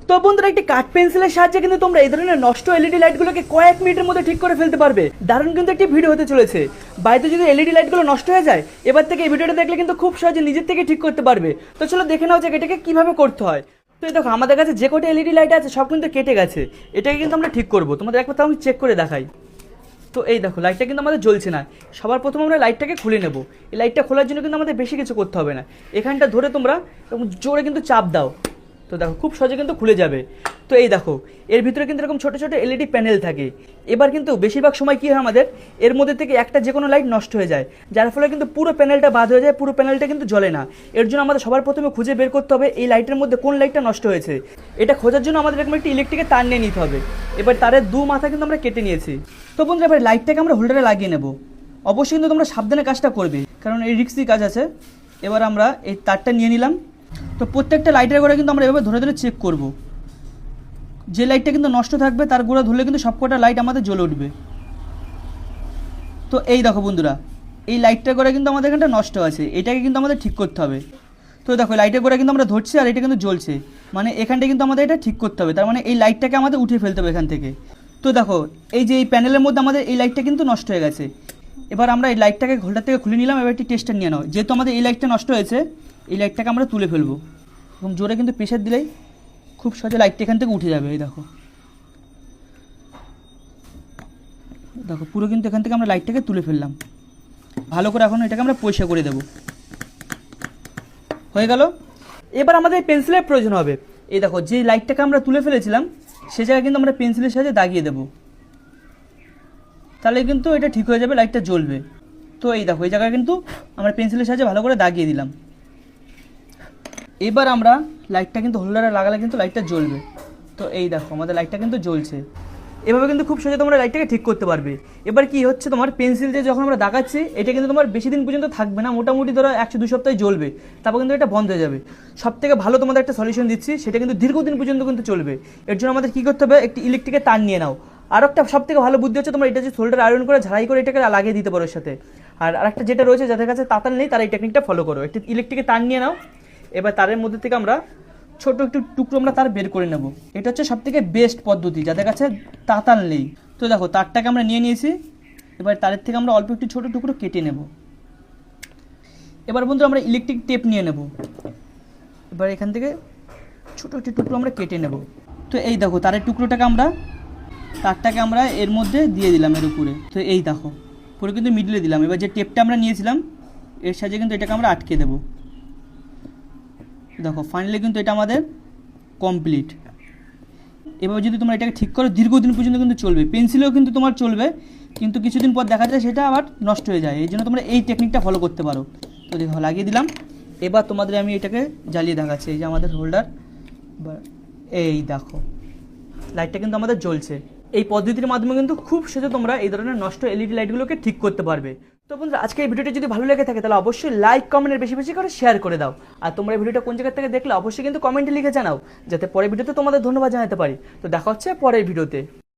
তো বন্ধুরা একটি কাঠ পেন্সিলের সাহায্যে কিন্তু তোমরা এই ধরনের নষ্ট এলইডি লাইটগুলোকে কয়েক মিনিটের মধ্যে ঠিক করে ফেলতে পারবে। দারুণ কিন্তু একটি ভিডিও হতে চলেছে। বাড়িতে যদি এলইডি লাইটগুলো নষ্ট হয়ে যায়, এবার থেকে এই ভিডিওটা দেখলে কিন্তু খুব সহজে নিজের থেকে ঠিক করতে পারবে। তো চলো দেখে নাও যে এটাকে কিভাবে করতে হয়। তো এই দেখো আমাদের কাছে যে কটা এলইডি লাইট আছে সব কিন্তু কেটে গেছে। এটাকে কিন্তু আমরা ঠিক করবো। তোমাদের একবার আমি চেক করে দেখাই। তো এই দেখো লাইটটা কিন্তু আমাদের জ্বলছে না। সবার প্রথমে আমরা লাইটটাকে খুলে নেব। এই লাইটটা খোলার জন্য কিন্তু আমাদের বেশি কিছু করতে হবে না। এখানটা ধরে তোমরা জোরে কিন্তু চাপ দাও, তো দেখো খুব সহজে কিন্তু খুলে যাবে। তো এই দেখো এর ভিতরে কিন্তু এরকম ছোটো ছোটো এলইডি প্যানেল থাকে। এবার কিন্তু বেশিরভাগ সময় কী হয়, আমাদের এর মধ্যে থেকে একটা যে কোনো লাইট নষ্ট হয়ে যায়, যার ফলে কিন্তু পুরো প্যানেলটা বাদ হয়ে যায়, পুরো প্যানেলটা কিন্তু জ্বলে না। এর জন্য আমাদের সবার প্রথমে খুঁজে বের করতে হবে এই লাইটের মধ্যে কোন লাইটটা নষ্ট হয়েছে। এটা খোঁজার জন্য আমাদের এরকম একটি ইলেকট্রিকের তার নিয়ে নিতে হবে। এবার তারের দু মাথা কিন্তু আমরা কেটে নিয়েছি। তো বন্ধুরা এবার লাইটটাকে আমরা হোল্ডারে লাগিয়ে নেব। অবশ্যই কিন্তু তোমরা সাবধানে কাজটা করবে, কারণ এই রিস্কি কাজ আছে। এবার আমরা এই তারটা নিয়ে নিলাম। তো প্রত্যেকটা লাইটের গোড়া কিন্তু আমরা এভাবে ধরে ধরে চেক করব। যে লাইটটা কিন্তু নষ্ট থাকবে তার গোড়া ধরলে কিন্তু সবকটা লাইট আমাদের জ্বলে উঠবে। তো এই দেখো বন্ধুরা, এই লাইটটার গোড়া কিন্তু আমাদের এখানটা নষ্ট আছে, এটাকে কিন্তু আমাদের ঠিক করতে হবে। তো দেখো লাইটের গোড়া কিন্তু আমরা ধরছি আর এটা কিন্তু জ্বলছে, মানে এখানটা কিন্তু আমাদের এটা ঠিক করতে হবে। তার মানে এই লাইটটাকে আমাদের উঠিয়ে ফেলতে হবে এখান থেকে। তো দেখো এই যে এই প্যানেলের মধ্যে আমাদের এই লাইটটা কিন্তু নষ্ট হয়ে গেছে। এবার আমরা এই লাইটটাকে হোল্ডার থেকে খুলে নিলাম। এবার একটি টেস্টার নিয়ে নাও। যেহেতু আমাদের এই লাইটটা নষ্ট হয়েছে, এই লাইটটাকে আমরা তুলে ফেলবো এবং জোরে কিন্তু প্রেশার দিলেই খুব সহজে লাইটটা এখান থেকে উঠে যাবে। এই দেখো দেখো পুরো কিন্তু এখান থেকে আমরা লাইটটাকে তুলে ফেললাম। ভালো করে এখন এটাকে আমরা পরিষ্কার করে দেবো। হয়ে গেল। এবার আমাদের পেন্সিলের প্রয়োজন হবে। এই দেখো যে লাইটটাকে আমরা তুলে ফেলেছিলাম সে জায়গায় কিন্তু আমরা পেন্সিলের সাহায্যে দাগিয়ে দেবো, তাহলে কিন্তু এটা ঠিক হয়ে যাবে, লাইটটা জ্বলবে। তো এই দেখো এই জায়গায় কিন্তু আমরা পেন্সিলের সাহায্যে ভালো করে দাগিয়ে দিলাম। এবার আমরা লাইটটা কিন্তু হোল্ডারে লাগালে কিন্তু লাইটটা জ্বলবে। তো এই দেখো আমাদের লাইটটা কিন্তু জ্বলছে। এভাবে কিন্তু খুব সহজে তোমরা লাইটটাকে ঠিক করতে পারবে। এবার কি হচ্ছে, তোমার পেন্সিল দিয়ে যখন আমরা দাগাচ্ছি এটা কিন্তু তোমার বেশি দিন পর্যন্ত থাকবে না, মোটামুটি ধরো 1-2 সপ্তাহে জ্বলবে, তারপর কিন্তু এটা বন্ধ হয়ে যাবে। সবথেকে ভালো তোমাদের একটা সলিউশন দিচ্ছি, সেটা কিন্তু দীর্ঘদিন পর্যন্ত কিন্তু চলবে। এর জন্য আমাদের কী করতে হবে, একটি ইলেকট্রিকের তার নিয়ে নাও। আর একটা সবথেকে ভালো বুদ্ধি হচ্ছে, তোমরা এটা যে সোল্ডার আয়রন করে ঝাড়াই করে এটাকে লাগিয়ে দিতে পারো এর সাথে। আর আরেকটা যেটা রয়েছে, যাদের কাছে তাতাল নেই তারা এই টেকনিকটা ফলো করো। একটি ইলেকট্রিকের তার নিয়ে নাও। এবার তারের মধ্যে থেকে আমরা ছোট একটু টুকরো আমরা তার বের করে নেব। এটা হচ্ছে সবথেকে বেস্ট পদ্ধতি যাদের কাছে তাতাল নেই। তো দেখো তারটাকে আমরা নিয়ে নিয়েছি। এবার তারের থেকে আমরা অল্প একটু ছোট টুকরো কেটে নেব। এবার বন্ধু আমরা ইলেকট্রিক টেপ নিয়ে নেব। এবার এখান থেকে ছোট একটি টুকরো আমরা কেটে নেব। তো এই দেখো তারের তারটাকে আমরা এর মধ্যে দিয়ে দিলাম এর উপরে। তো এই দেখো পুরো কিন্তু মিডলে দিলাম। এবার যে টেপটা আমরা নিয়েছিলাম এর সাহায্যে কিন্তু এটাকে আমরা আটকে দেবো। দেখো ফাইনালি কিন্তু এটা আমাদের কমপ্লিট। এবার যদি তোমরা এটাকে ঠিক করো দীর্ঘদিন পর্যন্ত কিন্তু চলবে। পেন্সিলেও কিন্তু তোমার চলবে, কিন্তু কিছুদিন পর দেখা যায় সেটা আবার নষ্ট হয়ে যায়। এই জন্য তোমরা এই টেকনিকটা ফলো করতে পারো। তো দেখো লাগিয়ে দিলাম। এবার তোমাদের আমি এটাকে জ্বালিয়ে দেখাচ্ছি। এই যে আমাদের হোল্ডার, এই দেখো লাইটটা কিন্তু আমাদের জ্বলছে। এই পদ্ধতির মাধ্যমে কিন্তু খুব সহজে তোমরা এই ধরনের নষ্ট এলইডি লাইটগুলোকে ঠিক করতে পারবে। তো বন্ধুরা আজকে এই ভিডিওটি যদি ভালো লেগে থাকে তাহলে অবশ্যই লাইক কমেন্টের বেশি বেশি করে শেয়ার করে দাও। আর তোমরা এই ভিডিওটা কোন জায়গা থেকে দেখলে অবশ্যই কিন্তু কমেন্টে লিখে জানাও, যাতে পরের ভিডিওতে তোমাদের ধন্যবাদ জানাতে পারি। তো দেখা হচ্ছে পরের ভিডিওতে।